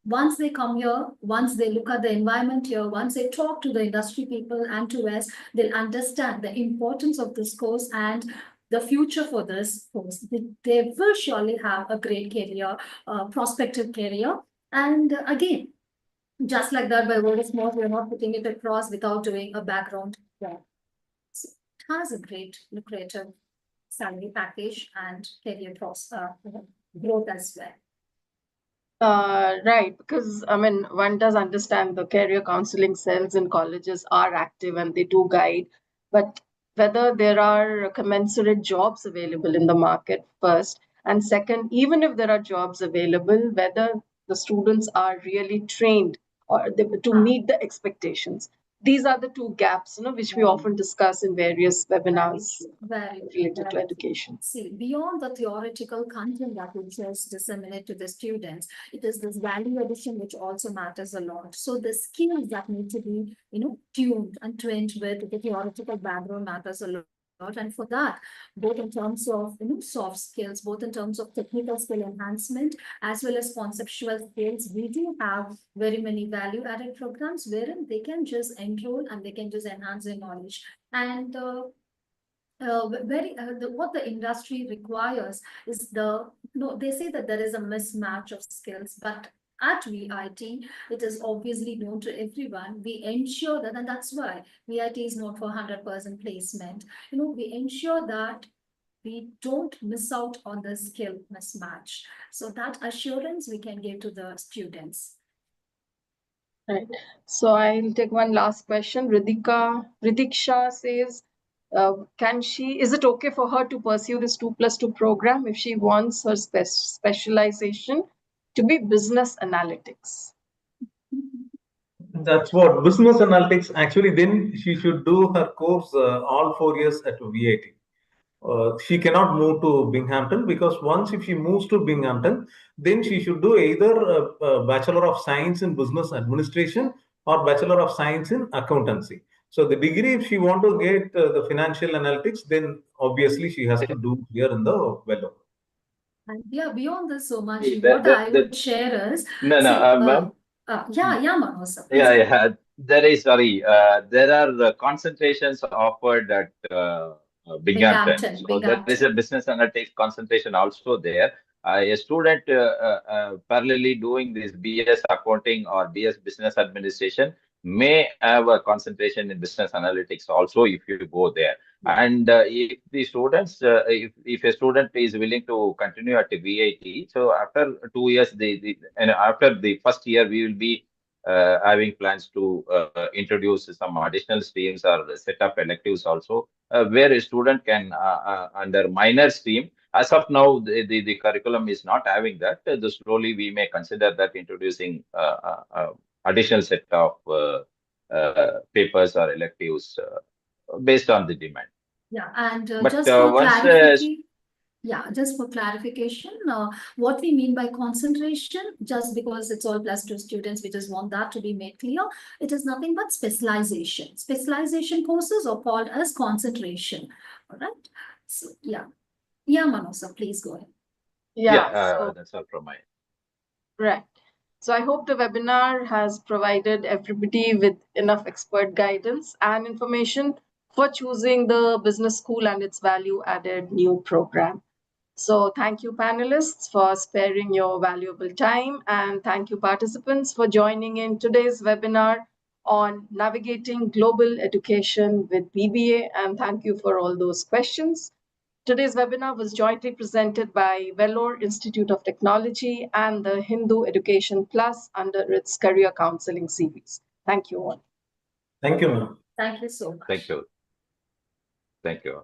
once they come here, once they look at the environment here, once they talk to the industry people and to us, they'll understand the importance of this course and the future for this course. They will surely have a great career, prospective career. And again, just like that, by word of mouth, we're not putting it across without doing a background work. So it has a great lucrative salary package and career growth as well. Right, because one does understand the career counseling cells in colleges are active and they do guide, but whether there are commensurate jobs available in the market first, and second, even if there are jobs available, whether the students are really trained or to meet the expectations. These are the two gaps, which we often discuss in various webinars related to education. See, beyond the theoretical content that we just disseminate to the students, it is this value addition which also matters a lot. So the skills that need to be, tuned and trained with the theoretical background matters a lot. And for that, both in terms of soft skills, both in terms of technical skill enhancement, as well as conceptual skills, we do have very many value-added programs wherein they can just enroll and they can just enhance their knowledge. And what the industry requires is they say that there is a mismatch of skills, but at VIT, it is obviously known to everyone. We ensure that, and that's why VIT is not for 100% placement. We ensure that we don't miss out on the skill mismatch. So that assurance we can give to the students. Right. So I'll take one last question. Ridiksha says, is it okay for her to pursue this 2+2 program if she wants her specialization to be business analytics? That's what business analytics actually. Then she should do her course all 4 years at VIT. She cannot move to Binghamton, because once if she moves to Binghamton, then she should do either a Bachelor of Science in Business Administration or Bachelor of Science in Accountancy. So the degree, if she want to get the financial analytics, then obviously she has to do here in the Vellore. And yeah, beyond this so much, The, what I the, would share is, no, no, see, ma'am. yeah, Manoj, sir, please Yeah, go ahead. yeah. There is, sorry, there are concentrations offered at Binghamton. So there is a Binghamton. business analytics concentration also there. A student parallelly doing this BS accounting or BS business administration may have a concentration in business analytics also if you go there. Yeah. And if the students, if a student is willing to continue at the VIT, so after 2 years, and after the first year, we will be having plans to introduce some additional streams or set up electives also, where a student can, under minor stream, as of now, the curriculum is not having that. Slowly, we may consider that introducing additional set of papers or electives based on the demand. Yeah, and But just for once clarification, yeah, just for clarification, what we mean by concentration, just because it's all plus two students, we just want that to be made clear. It is nothing but specialization. Specialization courses are called as concentration. All right. So yeah. Yeah, Manosa, please go ahead. Yeah, so that's all from my end. right. So I hope the webinar has provided everybody with enough expert guidance and information for choosing the business school and its value added new program. So thank you panelists for sparing your valuable time, and thank you participants for joining in today's webinar on navigating global education with BBA, and thank you for all those questions. Today's webinar was jointly presented by Vellore Institute of Technology and the Hindu Education Plus under its career counseling series. Thank you all. Thank you, ma'am. Thank you so much. Thank you. Thank you.